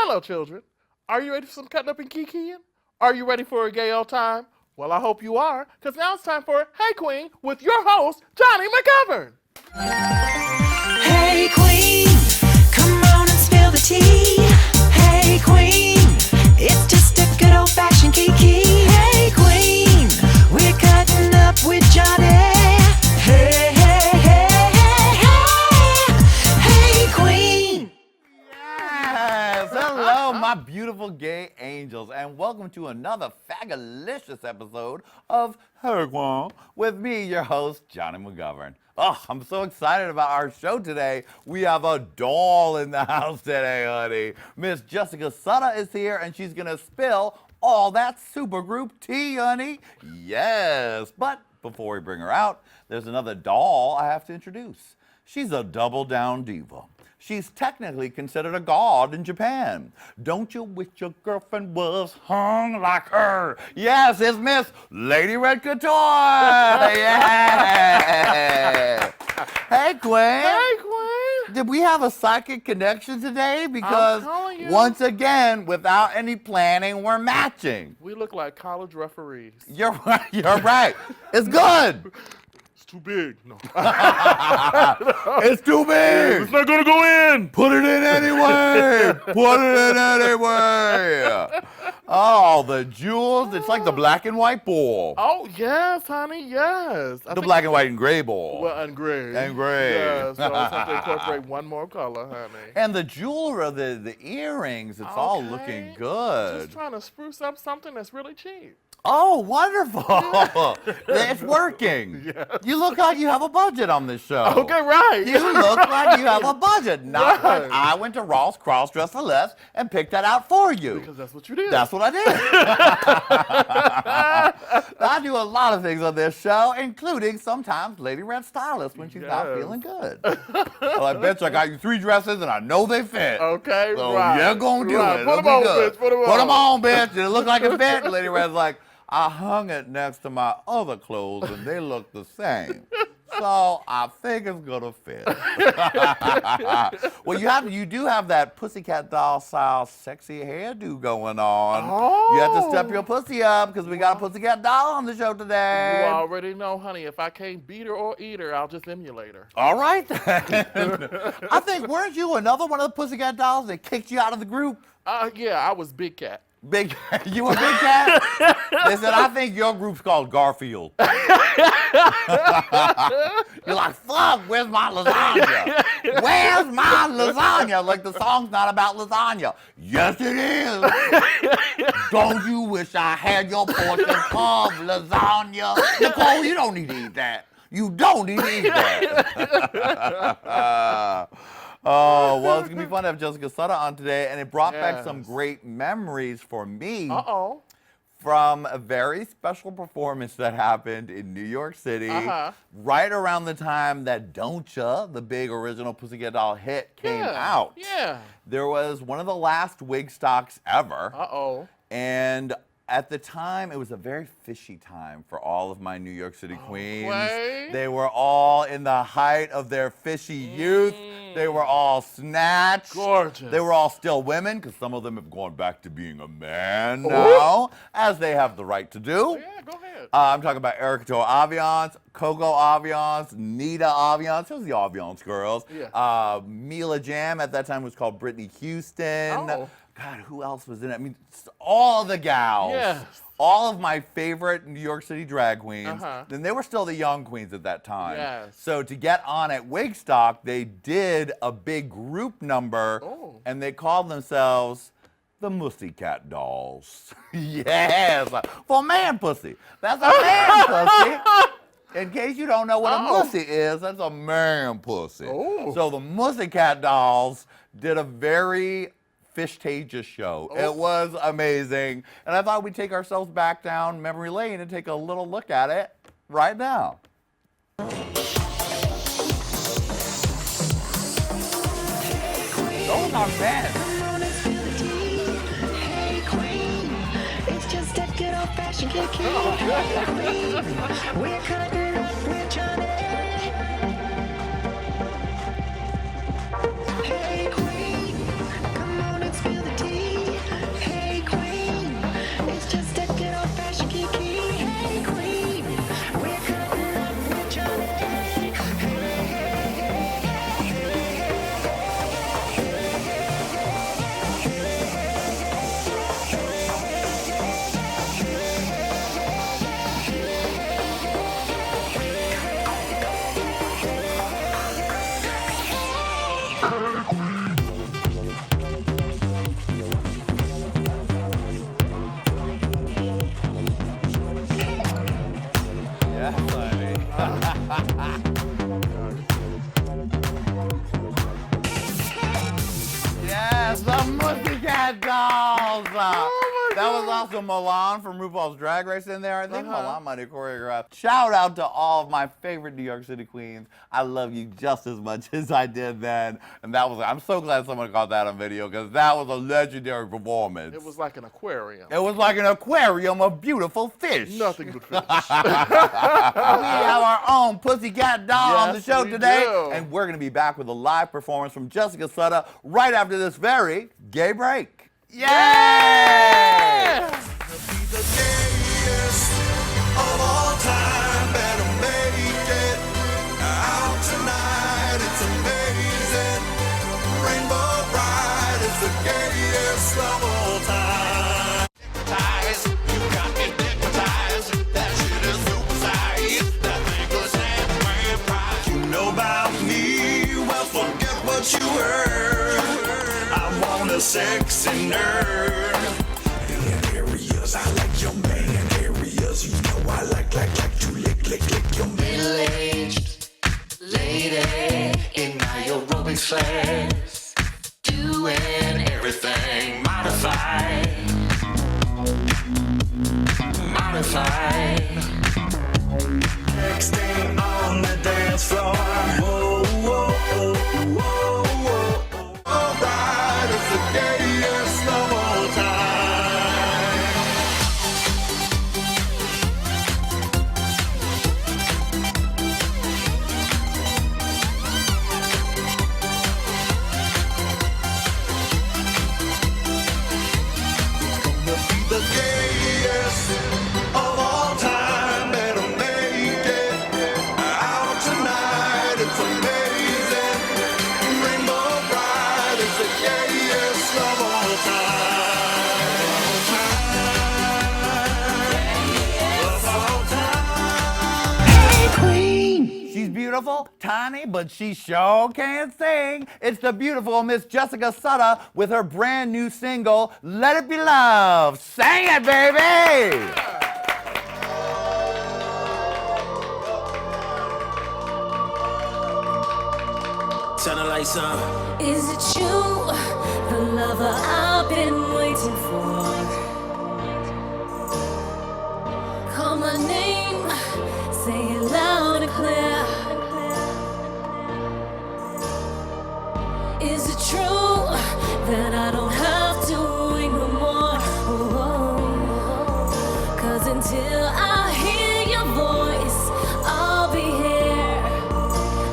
Hello, children. Are you ready for some cutting up and kikiing? Are you ready for a gay old time? Well, I hope you are, because now it's time for Hey Qween with your host, Jonny McGovern. Hey Qween, come on and spill the tea. Hey Qween, it's just a good old-fashioned kiki. Hey Qween, we're cutting up with Jonny. Hey, hey, hey, hey, hey, hey Qween. Yes, hello, my beautiful gay angels, and welcome to another fagalicious episode of Hey Qween with me, your host, Jonny McGovern. Oh, I'm so excited about our show today. We have a doll in the house today, honey. Miss Jessica Sutta is here, and she's gonna spill all that supergroup tea, honey. Yes, but before we bring her out, there's another doll I have to introduce. She's a double down diva. She's technically considered a god in Japan. Don't you wish your girlfriend was hung like her? Yes, it's Miss Lady Red Couture. Yeah. Hey, Qween. Hey Qween. Did we have a psychic connection today? Because telling you. once again, without any planning, we're matching. We look like college referees. You're right. You're right. It's good. It's too big. No. It's too big. It's not gonna go in. Put it in anyway. Put it in anyway. Oh, the jewels. It's like the black and white ball. Oh, yes, honey, yes. The black and white and gray ball. Well, and gray. And gray. Yes, so I just have to incorporate one more color, honey. And the jewelry, the earrings, it's all Okay. looking good. Just trying to spruce up something that's really cheap. Oh, wonderful. It's working. Yes. You look like you have a budget on this show. Okay, right. You look like you have a budget. Not Right. like I went to Ross Cross Dress for Less and picked that out for you. Because that's what you did. That's what I did. I do a lot of things on this show, including sometimes Lady Red stylist when she's not Yes. feeling good. Well, I bet you I got you 3 dresses and I know they fit. Okay, So right. you're going to do Right. it. Put It'll them be on, good. bitch. Put them on. Put them on, bitch. Did it look like it fit? Lady Red's like, I hung it next to my other clothes and they look the same. So I think it's gonna fit. Well, you do have that Pussycat doll style sexy hairdo going on. Oh. You have to step your pussy up because we got a Pussycat doll on the show today. You already know, honey, if I can't beat her or eat her, I'll just emulate her. All right then. I think, weren't you another one of the Pussycat dolls that kicked you out of the group? Yeah, I was Big Cat. Big, you a big cat? They said, I think your group's called Garfield. You're like, fuck, where's my lasagna? Where's my lasagna? Like the song's not about lasagna. Yes, it is. Don't you wish I had your portion of lasagna? Nicole, you don't need to eat that. You don't need to eat that. Oh, well, it's going to be fun to have Jessica Sutta on today, and it brought back some Yes. great memories for me Uh-oh. from a very special performance that happened in New York City right around the time that Don't Ya, the big original Pussycat Doll hit, came out. Yeah. There was one of the last wig stocks ever, Uh-oh. and at the time, it was a very fishy time for all of my New York City queens. Okay. They were all in the height of their fishy youth. They were all snatched. Gorgeous. They were all still women, because some of them have gone back to being a man now, as they have the right to do. Yeah, go ahead. I'm talking about Erica Jo Aviance, Coco Aviance, Nita Aviance. Those are the Aviance girls. Yeah. Mila Jam at that time was called Brittany Houston. Oh. God, who else was in it? I mean, all the gals. Yes. All of my favorite New York City drag queens. Uh-huh. And they were still the young queens at that time. Yes. So to get on at Wigstock, they did a big group number, Oh. and they called themselves the Pussycat Dolls. Yes, for man pussy. That's a man pussy. In case you don't know what a pussy is, that's a man pussy. Oh. So the Pussycat Dolls did a very fish-tagious show. Oh. It was amazing. And I thought we'd take ourselves back down memory lane and take a little look at it right now. Those are bad. Hey Qween, it's just a good old-fashioned kiki. Hey Qween, we're cutting up with Jonny. Hey Qween, come on and spill the tea. Pussycat dolls. Oh my That was God. also Moan from RuPaul's Drag Race in there. I think Uh-huh. Moan might have choreographed. Shout out to all of my favorite New York City queens. I love you just as much as I did then. And I'm so glad someone caught that on video because that was a legendary performance. It was like an aquarium. It was like an aquarium of beautiful fish. Nothing but fish. We have our own Pussycat doll on the Yes, show we today. do. And we're going to be back with a live performance from Jessica Sutta right after this very gay break. Yay! Yeah! Be the gayest of all time, better make it out tonight. It's amazing, rainbow bright. It's the gayest of all time. Hypnotized, you got me hypnotized. That shit is super size. That thing was hand prize. You know about me, well forget what you heard. I want a sexy nerd. Areas, I like your man areas. You know I like to lick your middle-aged lady in my aerobics class, doing everything modified. Next thing on the dance floor. Whoa, whoa, whoa, whoa, whoa. All right, it's the gayest of all time. The gayest of all time, better make it out tonight. It's amazing, rainbow bright. It's the gayest of all time. Hey Qween. She's beautiful, tiny, but she sure can sing. It's the beautiful Miss Jessica Sutta with her brand new single, Let It Be Love. Sing it, baby! Turn the lights on. Is it you, the lover I've been waiting for? Call my name, say it loud and clear. Is it true that I don't have to wait no more? Oh, 'cause until I hear your voice, I'll be here.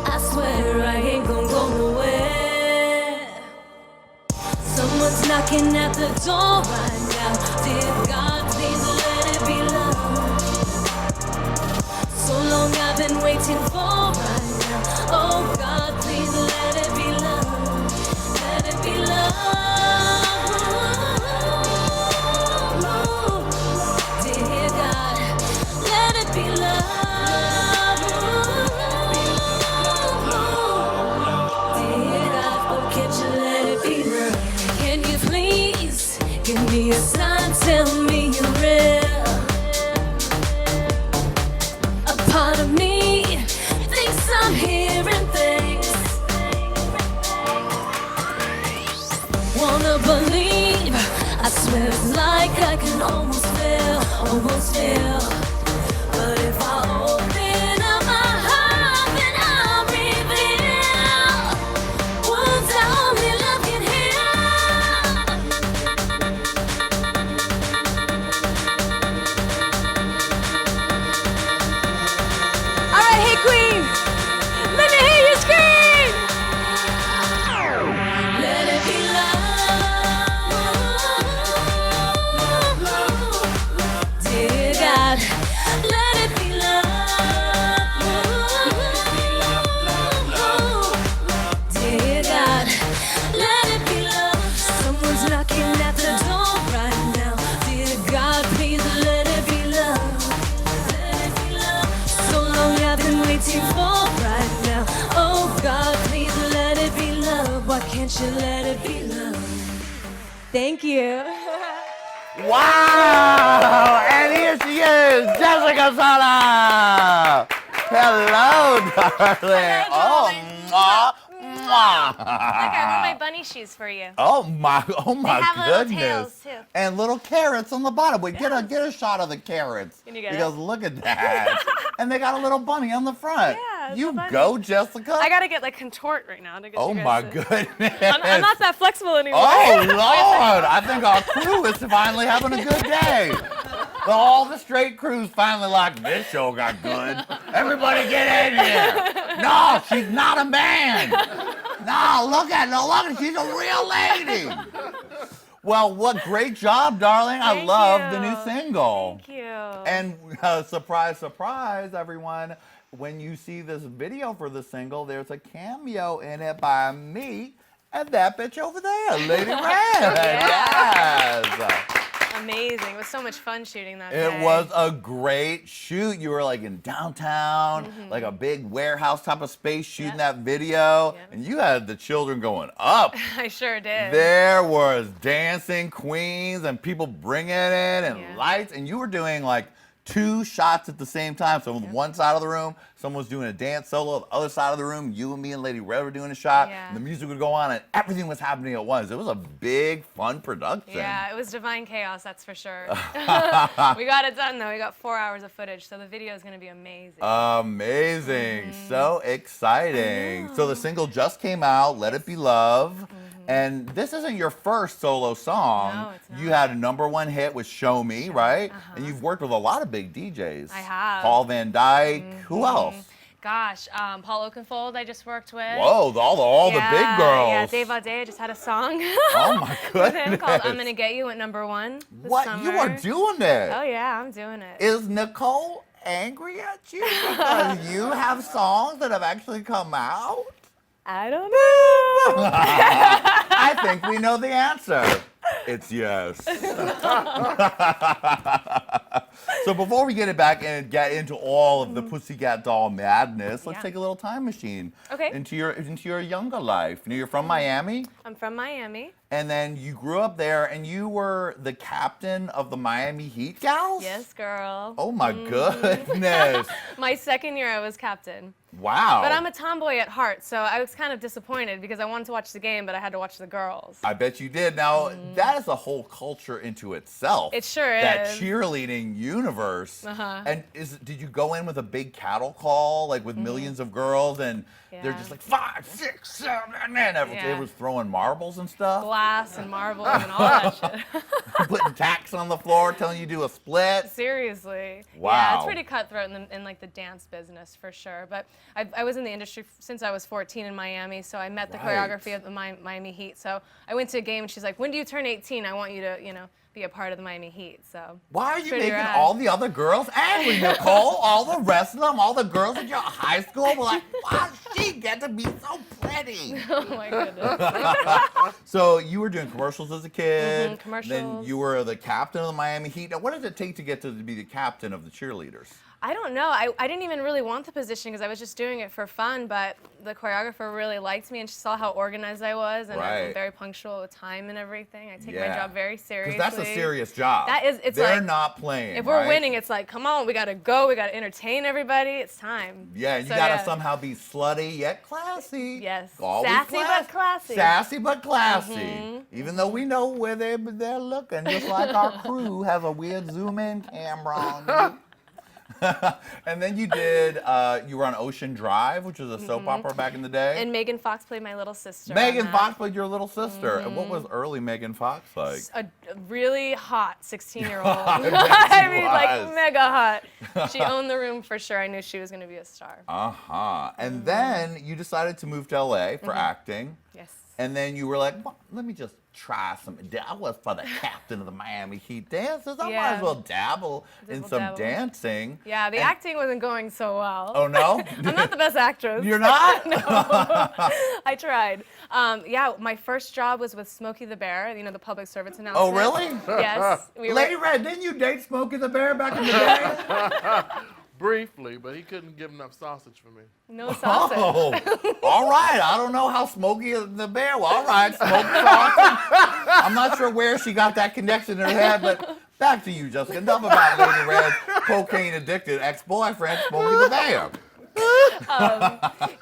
I swear I ain't gonna go nowhere. Someone's knocking at the door right now. Dear God, please let it be love. So long I've been waiting for right now. Oh God, please let it be love. Let it be love. Dear God, let it be love. Dear God, oh can't you let it be love? Can you please give me a sign, tell me you're real? A part of me thinks I'm hearing things. Wanna believe, I swear it's like I can almost feel. But if I open up my heart, then I'll reveal wounds that only love can heal. All right, hey Queen, let me hear you scream. Let it be love. Dear God, let it be love. Dear God, let it be love. Someone's knocking at the door right now. Dear God, please let it be love. Let it be love. So long I've been waiting for right now. Oh God, please let it be love. Why can't you let it be love? Thank you. Wow! And here she is, Jessica Sutta! Hello, darling. Oh, mwah, Mwah. Look, I wore my bunny shoes for you. Oh my They have little goodness. tails, too. And little carrots on the bottom. Wait, get a shot of the carrots. Can you get because it? look at that. And they got a little bunny on the front. Yeah, it's You a bunny. go, Jessica. I gotta get like contort right now to get Oh you guys my to- goodness. I'm not that flexible anymore. Oh Lord, I think our crew is finally having a good day. All the straight crews finally like, this show got good. Everybody get in here. No, she's not a man. No, look at her, she's a real lady. Well, what great job, darling. I Thank love the you. new single. Thank you. And surprise, surprise, everyone. When you see this video for the single, there's a cameo in it by me and that bitch over there, Lady Red. Yes. Amazing. It was so much fun shooting that It day. was a great shoot. You were like in downtown, like a big warehouse type of space shooting that video. Yep. And you had the children going up. I sure did. There was dancing queens and people bringing it and Yeah. lights. And you were doing like 2 shots at the same time. So on one side of the room, someone was doing a dance solo. The other side of the room, you and me and Lady Red were doing a shot. Yeah. And the music would go on and everything was happening at once. It was a big, fun production. Yeah, it was divine chaos, that's for sure. We got it done though. We got 4 hours of footage, so the video is gonna be amazing. Amazing. So exciting. So the single just came out, Let It Be Love. And this isn't your first solo song. No, it's not. You had a #1 hit with Show Me, right? And you've worked with a lot of big DJs. I have. Paul Van Dyke. Who else? Gosh, Paul Oakenfold I just worked with. Whoa, all the big girls. Yeah, Diva I just had a song Oh my with him goodness. called I'm Gonna Get You at #1 this What? summer. You are doing it. Oh yeah, I'm doing it. Is Nicole angry at you because you have songs that have actually come out? I don't know. I think we know the answer. It's yes. So before we get it back and get into all of the Pussycat doll madness, let's Yeah. take a little time machine Okay. into your younger life. You know, you're from Miami, I'm from Miami. and then you grew up there, and you were the captain of the Miami Heat gals. Yes, girl. Oh my goodness! My second year I was captain. Wow. But I'm a tomboy at heart, so I was kind of disappointed because I wanted to watch the game, but I had to watch the girls. I bet you did. Now, that is a whole culture into itself. It sure that is. cheerleading universe. Uh-huh. And did you go in with a big cattle call, like with millions of girls, and they're Yeah. just like 5, 6, 7, and then Yeah. they was throwing marbles and stuff, Glass and marbles and all that shit. putting tacks on the floor, telling you to do a split. Seriously. Yeah, Wow. it's pretty cutthroat in like the dance business for sure. But I was in the industry since I was 14 in Miami, so I met the Right. choreography of the Miami Heat. So I went to a game and she's like, when do you turn 18? I want you to, be a part of the Miami Heat. So Why are it's you pretty making rad. all the other girls angry, Nicole? All the rest of them, all the girls at your high school were like, why does she get to be so pretty? Oh my goodness. So you were doing commercials as a kid. Then commercials. you were the captain of the Miami Heat. Now, what does it take to get to be the captain of the cheerleaders? I don't know. I didn't even really want the position because I was just doing it for fun, but the choreographer really liked me and she saw how organized I was and Right. I'm very punctual with time and everything. I take my Yeah. job very seriously. Because that's a serious job. That is- it's They're like, not playing. If we're right? winning, it's like, come on, we gotta go, we gotta entertain everybody, it's time. Yeah, and you So, gotta yeah. somehow be slutty yet classy. Yes. Always Sassy but classy. Sassy but classy. Even though we know where they're looking, just like our crew has a weird zoom in camera on you. And then you were on Ocean Drive, which was a soap opera back in the day. And Megan Fox played my little sister. Megan on that. Fox played your little sister. And what was early Megan Fox like? A really hot 16-year-old. I bet I she mean, was. like mega hot. She owned the room for sure. I knew she was gonna be a star. Uh-huh. And then you decided to move to LA for acting. Yes. And then you were like, well, let me just try some. I was for the captain of the Miami Heat dancers. I might Yeah. as well dabble in some dabble. dancing. Yeah, the And- acting wasn't going so well. Oh, no? I'm not the best actress. You're not? I tried. Yeah, my first job was with Smokey the Bear, the public service Oh, announcement. really? Yes. We were, Lady Red, didn't you date Smokey the Bear back in the day? Briefly, but he couldn't give enough sausage for me. no sausage. Oh, all right. I don't know how Smokey the Bear. Well, all right, Smokey sausage. I'm not sure where she got that connection in her head, but back to you, Jessica. Enough about Lady Red's cocaine-addicted ex-boyfriend, Smokey the Bear.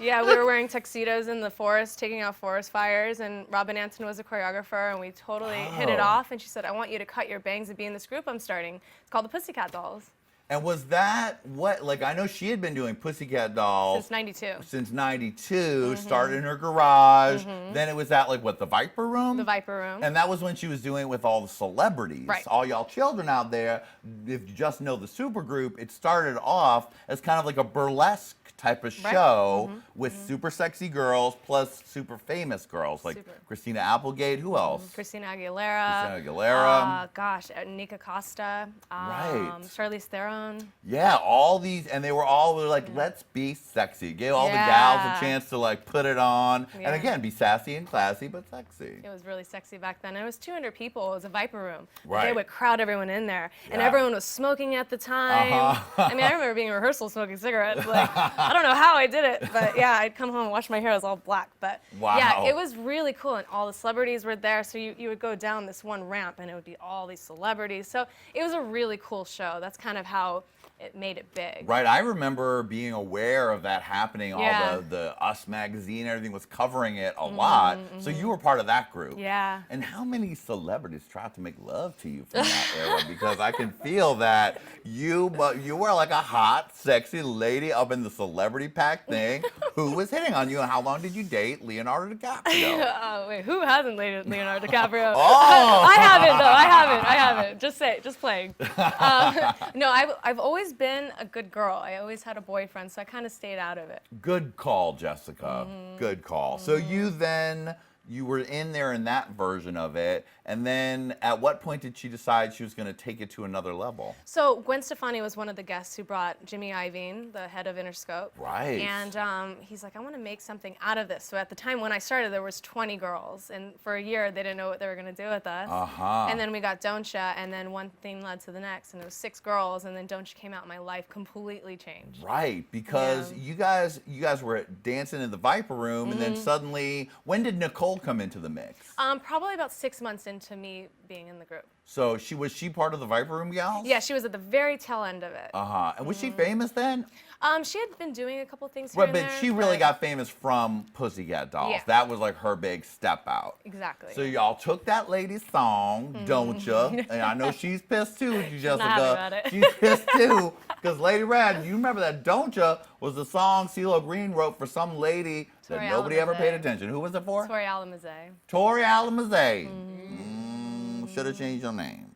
Yeah, we were wearing tuxedos in the forest, taking out forest fires, and Robin Anton was a choreographer, and we totally hit it off. And she said, I want you to cut your bangs and be in this group I'm starting. It's called the Pussycat Dolls. And was that what, like, I know she had been doing Pussycat Dolls Since 92. since 92, started in her garage. Then it was at, like, what, the Viper Room? The Viper Room. And that was when she was doing it with all the celebrities. Right. All y'all children out there, if you just know the supergroup, it started off as kind of like a burlesque type of show with super sexy girls plus super famous girls like Christina Applegate. Who else? Christina Aguilera. Christina Aguilera. Nika Costa. Right. Charlize Theron. Yeah, all these, and they were all like, let's be sexy. Gave all the gals a chance to like put it on, and again, be sassy and classy, but sexy. It was really sexy back then. It was 200 people. It was a Viper Room. Right. They would crowd everyone in there, and everyone was smoking at the time. I mean, I remember being in rehearsal smoking cigarettes. Like, I don't know how I did it, but yeah, I'd come home and wash my hair. It was all black, but yeah, it was really cool, and all the celebrities were there. So you would go down this one ramp, and it would be all these celebrities. So it was a really cool show. That's kind of how it made it big. Right, I remember being aware of that happening. Yeah. All the Us magazine, everything was covering it a lot. So you were part of that group. Yeah. And how many celebrities tried to make love to you from that era? Because I can feel that you were like a hot, sexy lady up in the celebrity pack thing. Who was hitting on you, and how long did you date Leonardo DiCaprio? Oh, wait, who hasn't dated Leonardo DiCaprio? Oh! I haven't, though. I haven't. Just playing. No, I've always been a good girl. I always had a boyfriend, so I kind of stayed out of it. Good call, Jessica. Good call. So you were in there in that version of it, and then at what point did she decide she was going to take it to another level? So Gwen Stefani was one of the guests who brought Jimmy Iovine, the head of Interscope. Right. And he's like, I want to make something out of this. So at the time when I started, there was 20 girls, and for a year they didn't know what they were going to do with us. And then we got Don'tcha, and then one thing led to the next, and it was 6 girls, and then Don'tcha came out, and my life completely changed. Right, because you guys were dancing in the Viper Room, and then suddenly, when did Nicole come into the mix? Probably about 6 months into me being in the group. So was she part of the Viper Room gals? Yeah, she was at the very tail end of it. And was she famous then? She had been doing a couple things here Right, and but there, she really got famous from Pussycat Dolls. Yeah. That was like her big step out. Exactly. So y'all took that lady's song, Don'tcha, and I know she's pissed too, Jessica. not happy about it. She's pissed too, because Lady Red, you remember that Don'tcha was the song CeeLo Green wrote for some lady that Tori nobody ever paid Alamazay. attention. Who was it for? Tori Alamazay. Tori Alamazay. Should have changed your name.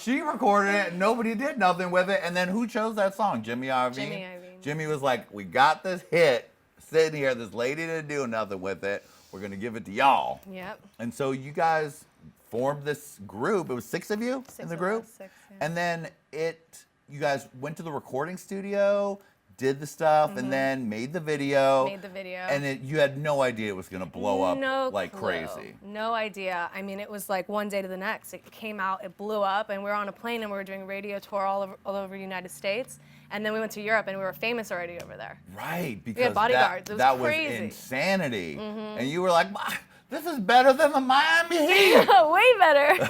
She recorded it, nobody did nothing with it, and then who chose that song? Jimmy Iovine? Jimmy Iovine. Jimmy was like, we got this hit, sitting here, this lady didn't do nothing with it, we're gonna give it to y'all. Yep. And so you guys formed this group, it was 6 of you in the of group? us, 6, yeah. And then you guys went to the recording studio, did the stuff, and then made the video. Made the video. And you had no idea it was gonna blow up No like clue. crazy. No idea. I mean, it was like one day to the next. It came out, it blew up, and we were on a plane and we were doing a radio tour all over the United States. And then we went to Europe and we were famous already over there. Right, because bodyguards. It was that crazy. was insanity. And you were like, this is better than the Miami Heat. Way better.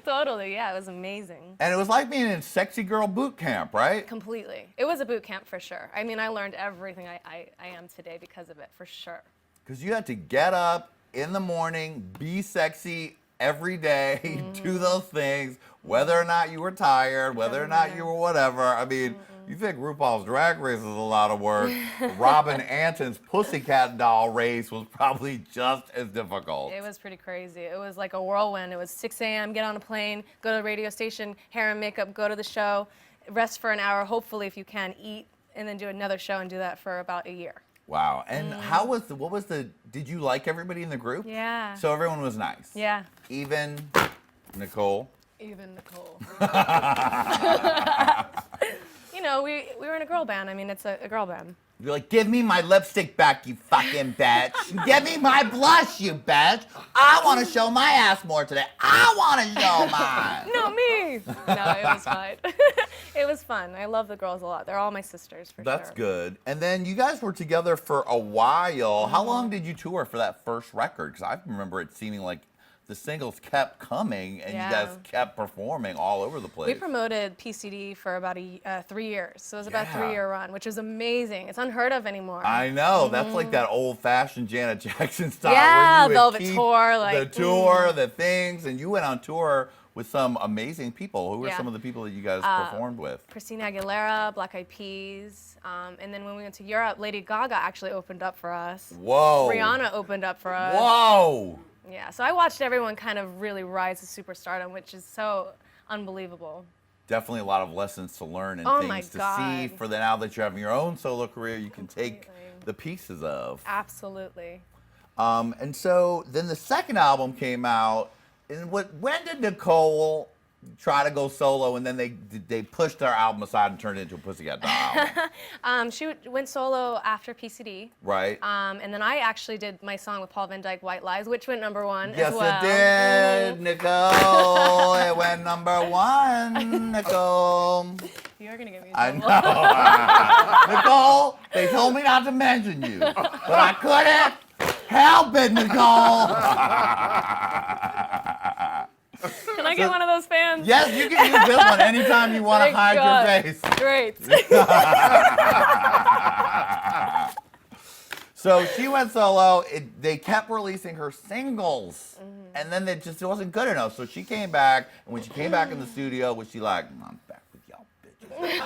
Totally, yeah, it was amazing. And it was like being in sexy girl boot camp, right? Completely. It was a boot camp for sure. I mean, I learned everything I am today because of it, for sure. Because you had to get up in the morning, be sexy every day, do those things, whether or not you were tired, whether or not you were whatever. I mean, you think RuPaul's Drag Race is a lot of work. Robin Anton's Pussycat doll race was probably just as difficult. It was pretty crazy. It was like a whirlwind. It was 6 a.m., get on a plane, go to the radio station, hair and makeup, go to the show, rest for an hour, hopefully if you can, eat, and then do another show and do that for about a year. Wow. And did you like everybody in the group? Yeah. So everyone was nice? Yeah. Even Nicole? Even Nicole. You know, we were in a girl band. I mean, it's a girl band. You're like, give me my lipstick back, you fucking bitch. Give me my blush, you bitch. I want to show my ass more today. I want to show mine. Not me. No, it was fine. It was fun. I love the girls a lot. They're all my sisters, for sure. That's good. And then you guys were together for a while. How long did you tour for that first record? Because I remember it seeming like the singles kept coming and you guys kept performing all over the place. We promoted PCD for about 3 years. So it was about a 3-year run, which is amazing. It's unheard of anymore. I know. That's like that old-fashioned Janet Jackson style. Yeah, where you would Velvet keep Tour. the tour, the things. And you went on tour with some amazing people. Who were some of the people that you guys performed with? Christina Aguilera, Black Eyed Peas. And then when we went to Europe, Lady Gaga actually opened up for us. Whoa. Rihanna opened up for us. Whoa. Yeah, so I watched everyone kind of really rise to superstardom, which is so unbelievable. Definitely a lot of lessons to learn and things to see for now that you're having your own solo career, you can take the pieces of. Absolutely. And so then the second album came out. And when did Nicole try to go solo and then they pushed their album aside and turned it into a Pussycat Doll album? She went solo after PCD. Right. And then I actually did my song with Paul Van Dyke, White Lies, which went #1 Yes, as well. it did, Nicole. It went #1, Nicole. You're going to get me in I trouble. know. Nicole, they told me not to mention you, but I couldn't help it, Nicole. Can I get one of those fans? Yes, you can use this one anytime you want to hide your face. Great. So she went solo. They kept releasing her singles, and then it wasn't good enough. So she came back, and when she came back in the studio, was she like, "I'm back with y'all bitches"?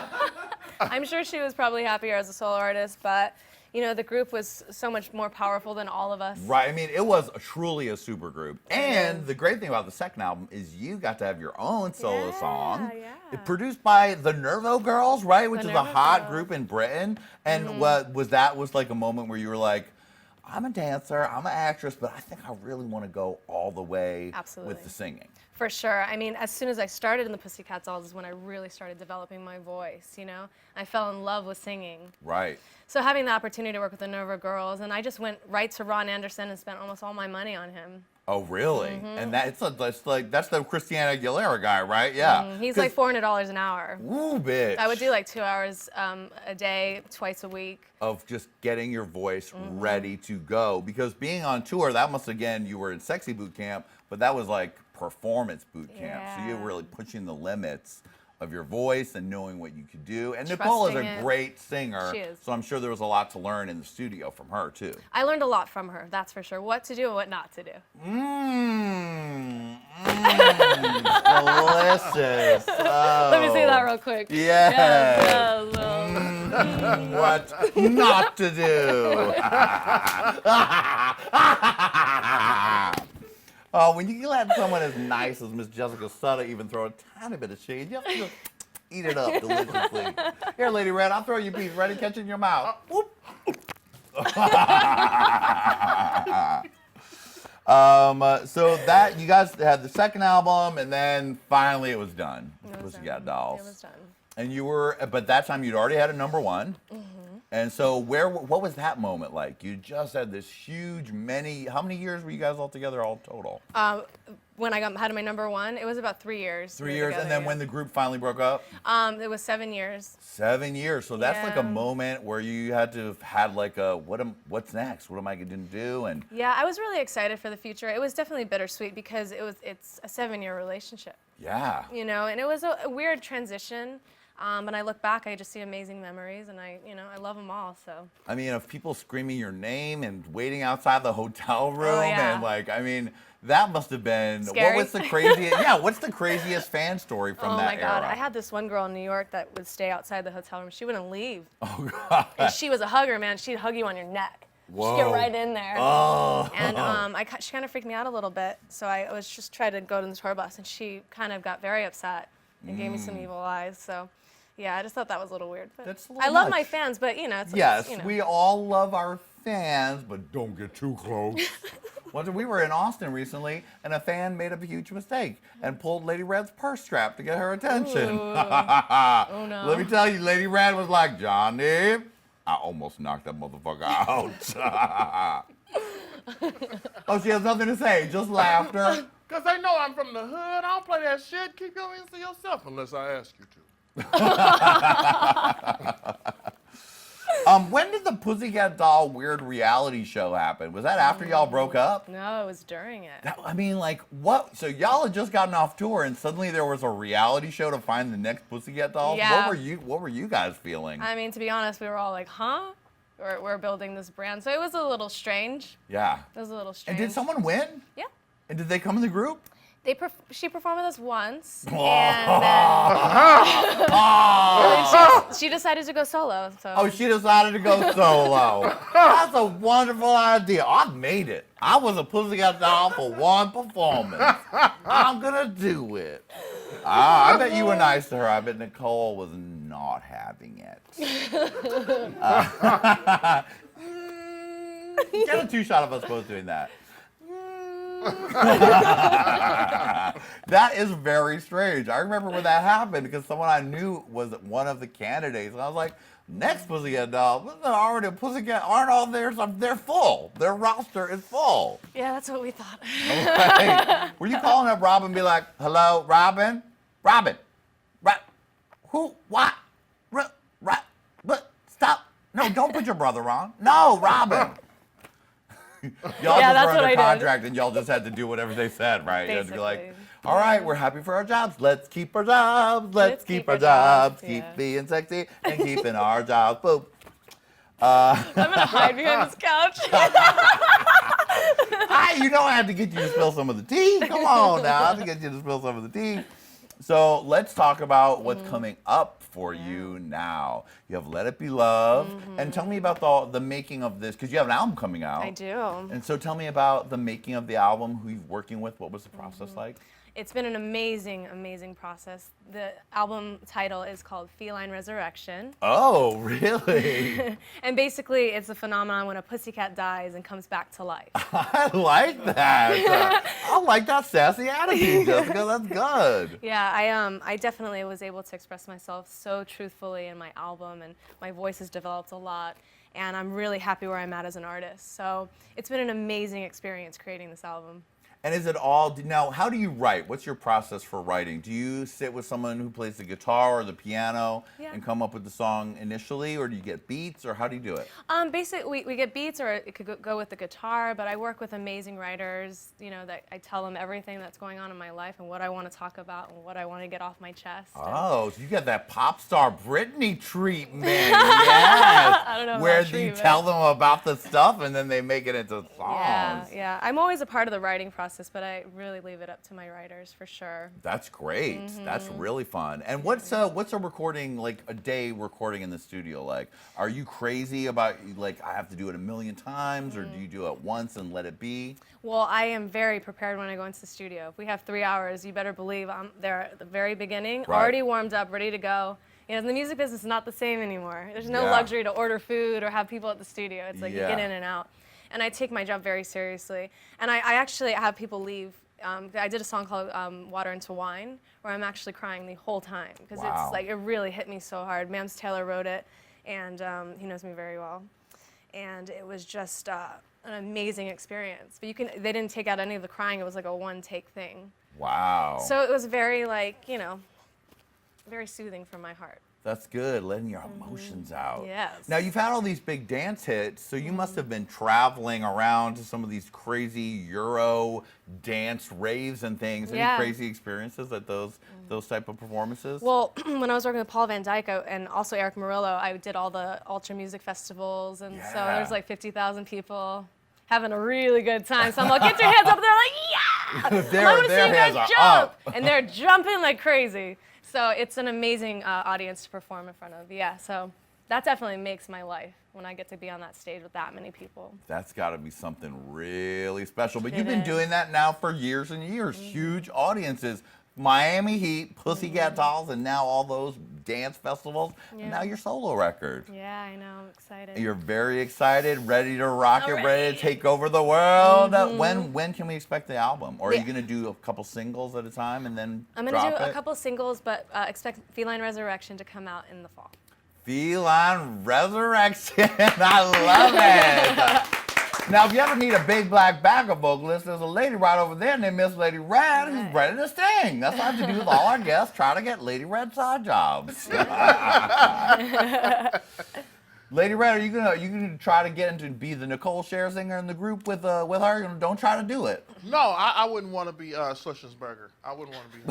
I'm sure she was probably happier as a solo artist, but you know, the group was so much more powerful than all of us. Right. I mean, it was truly a super group. And the great thing about the second album is you got to have your own solo song. Yeah. It produced by the Nervo Girls, right? Which is a Nervo hot Girls. group in Britain. And what was like a moment where you were like, I'm a dancer, I'm an actress, but I think I really want to go all the way with the singing. For sure. I mean, as soon as I started in the Pussycat Dolls is when I really started developing my voice, you know? I fell in love with singing. Right. So having the opportunity to work with the Nervo Girls, and I just went right to Ron Anderson and spent almost all my money on him. Oh, really? And that's the Christina Aguilera guy, right? Yeah. He's like $400 an hour. Woo, bitch. I would do like 2 hours a day, twice a week. Of just getting your voice ready to go. Because being on tour, that must, again, you were in Sexy Boot Camp, but that was like performance boot camp. So you were really pushing the limits of your voice and knowing what you could do. And Nicole is a great singer. She is. So I'm sure there was a lot to learn in the studio from her, too. I learned a lot from her, that's for sure. What to do and what not to do. Delicious. Oh. Let me say that real quick. Yes. What not to do. Oh, when you let someone as nice as Miss Jessica Sutta even throw a tiny bit of shade, you have to just eat it up deliciously. Here, Lady Red, I'll throw you a piece. Ready? Catch it in your mouth. So that you guys had the second album, and then finally it was done. Pussycat Dolls. It was done. And you were, but that time you'd already had a #1. And so what was that moment like? You just had this huge how many years were you guys all together all total? When I had my #1, it was about 3 years. 3 years, and then when the group finally broke up? It was 7 years. 7 years, so that's like a moment where you had to have had like a, what's next? What am I going to do? And yeah, I was really excited for the future. It was definitely bittersweet because it's a 7-year relationship. Yeah. You know, and it was a weird transition. And I look back, I just see amazing memories, and I love them all. So. I mean, of people screaming your name and waiting outside the hotel room, and like, I mean, that must have been scary. What was the craziest? Yeah, what's the craziest fan story from that era? Oh my God, I had this one girl in New York that would stay outside the hotel room. She wouldn't leave. Oh God. And she was a hugger, man. She'd hug you on your neck. Whoa. She'd get right in there. Oh. And she kind of freaked me out a little bit. So I was just trying to go to the tour bus, and she kind of got very upset and gave me some evil eyes. So. Yeah, I just thought that was a little weird. But That's a little I love much. my fans, but you know, it's Yes, you know. we all love our fans, but don't get too close. We were in Austin recently, and a fan made a huge mistake and pulled Lady Red's purse strap to get her attention. Oh no. Let me tell you, Lady Red was like, Johnny, I almost knocked that motherfucker out. Oh, she has nothing to say, just laughter. Because they know I'm from the hood. I don't play that shit. Keep your hands to yourself unless I ask you to. When did the Pussycat Doll weird reality show happen? Was that after y'all broke up? No, it was during it. I mean, like, what? So y'all had just gotten off tour, and suddenly there was a reality show to find the next Pussycat Dolls? Yeah. What were you guys feeling? I mean, to be honest, we were all like, huh? We're building this brand. So it was a little strange. Yeah. It was a little And strange. did someone win? Yeah. And did they come in the group? She performed with us once, Oh. and then she decided to go solo. So. Oh, she decided to go solo. That's a wonderful idea. I made it. I was a Pussycat Doll for one performance. I'm gonna do it. I bet you were nice to her. I bet Nicole was not having it. Get a 2-shot of us both doing that. That is very strange. I remember when that happened because someone I knew was one of the candidates. And I was like, next Pussycat Doll, already Pussycat aren't all theirs. They're full. Their roster is full. Yeah, that's what we thought. Okay. Were you calling up Robin and be like, hello, Robin? Robin? Who? What? Stop. No, don't put your brother on. No, Robin. Y'all Yeah, just that's were what under I did. contract and y'all just had to do whatever they said, right? You had to be like, Basically. all right, we're happy for our jobs. Let's keep our jobs. Let's keep our our jobs. jobs, Keep yeah. being sexy and keeping our jobs. Boom. I'm gonna hide behind this couch. You know I have to get you to spill some of the tea. Come on now, I have to get you to spill some of the tea. So let's talk about what's coming up for you now. You have Let It Be Love. And tell me about the making of this, because you have an album coming out. I do. And so tell me about the making of the album, who you're working with, what was the process like? It's been an amazing, amazing process. The album title is called Feline Resurrection. Oh, really? And basically, it's a phenomenon when a pussycat dies and comes back to life. I like that. I like that sassy attitude, Jessica. That's good. Yeah, I definitely was able to express myself so truthfully in my album, and my voice has developed a lot. And I'm really happy where I'm at as an artist. So it's been an amazing experience creating this album. And is it all, now how do you write? What's your process for writing? Do you sit with someone who plays the guitar or the piano and come up with the song initially, or do you get beats, or how do you do it? Basically, we get beats, or it could go with the guitar, but I work with amazing writers, you know, that I tell them everything that's going on in my life and what I want to talk about and what I want to get off my chest. Oh, so you got that pop star Britney treatment, yes. I don't know Where about you treatment. tell them about the stuff and then they make it into songs. Yeah. I'm always a part of the writing process, but I really leave it up to my writers for sure. That's great. That's really fun. And what's a recording, like a day recording in the studio like? Are you crazy about, like, I have to do it a million times, or do you do it once and let it be? Well, I am very prepared when I go into the studio. If we have 3 hours, you better believe I'm there at the very beginning, Right. already warmed up, ready to go. You know, the music business is not the same anymore. There's no Yeah. luxury to order food or have people at the studio. It's like you Yeah. get in and out. And I take my job very seriously. And I actually have people leave. I did a song called Water into Wine, where I'm actually crying the whole time, because Wow. it's like, it really hit me so hard. Mams Taylor wrote it, and he knows me very well. And it was just an amazing experience. But they didn't take out any of the crying. It was like a one-take thing. Wow. So it was very, like, you know, very soothing for my heart. That's good, letting your emotions out. Yes. Now, you've had all these big dance hits, so you must have been traveling around to some of these crazy Euro dance raves and things. Any Yeah. crazy experiences at those type of performances? Well, when I was working with Paul Van Dyke and also Eric Murillo, I did all the Ultra Music Festivals, and so Yeah. there's like 50,000 people having a really good time. So I'm like, get your hands up. They're like, yeah! Their I want to see you hands guys are jump. up. And they're jumping like crazy. So it's an amazing audience to perform in front of. Yeah, so that definitely makes my life when I get to be on that stage with that many people. That's got to be something really special. But It you've been is. doing that now for years and years. Huge audiences. Miami Heat, Pussycat Dolls, and now all those dance festivals. And Yeah. now your solo record. Yeah, I know. I'm excited. You're very excited, ready to rock it, I'm ready to ready. take over the world. When can we expect the album? Or are you Yeah. going to do a couple singles at a time and then I'm going to drop do it? a couple singles, but expect Feline Resurrection to come out in the fall. Feline Resurrection. I love it. Now, if you ever need a big black backup vocalist, there's a lady right over there named Miss Lady Red who's Right. ready to sing. That's what I have to do with all our guests, try to get Lady Red side jobs. Lady Red, are you gonna try to get into be the Nicole Cher singer in the group with her? Don't try to do it. No, I wouldn't want to be Schwarzenegger. I wouldn't want to be.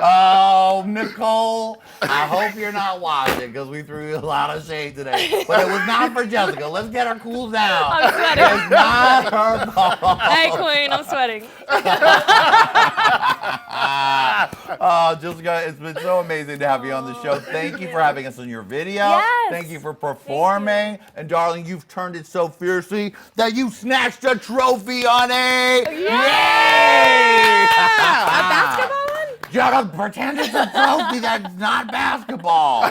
Oh, Nicole, I hope you're not watching because we threw you a lot of shade today. But it was not for Jessica. Let's get her cooled down. I'm sweating. It's not her fault. Hey, Queen, I'm sweating. Oh, Jessica, it's been so amazing to have you on the show. Thank you for having us in your video. Yes. Thank you for performing. And darling, you've turned it so fiercely that you snatched a trophy, honey. Yay! A basketball one? Just pretend it's a trophy that's not basketball.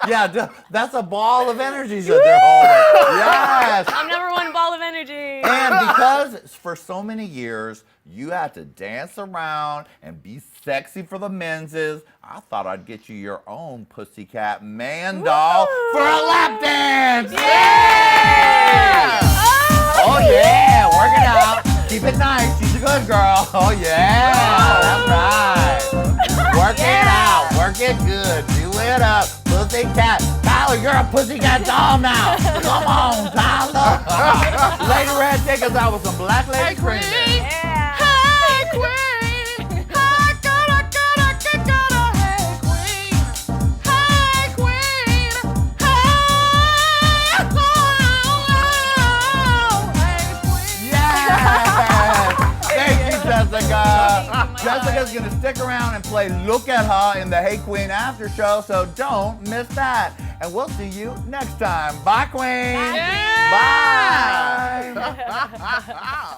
Yeah, that's a ball of energy that they're holding. Yes. I'm #1 ball of energy. And because for so many years you had to dance around and be sexy for the menses, I thought I'd get you your own Pussycat man doll for a lap dance. Yeah! Oh yeah, work it out. Keep it nice. She's a good girl. Oh yeah, that's right. Work it out. Work it good. Do it up. Pussycat. Tyler, you're a Pussycat doll now. Come on, Tyler. Lady Red, take us out with some Black Lady Screaming. Yeah. Hey Queen, I gotta, hey Queen, hey Queen, hey Queen. Yes! Thank you, Jessica. Jessica's gonna stick around and play Look at Her in the Hey Qween after show, so don't miss that. And we'll see you next time. Bye, Queen. Yeah. Bye.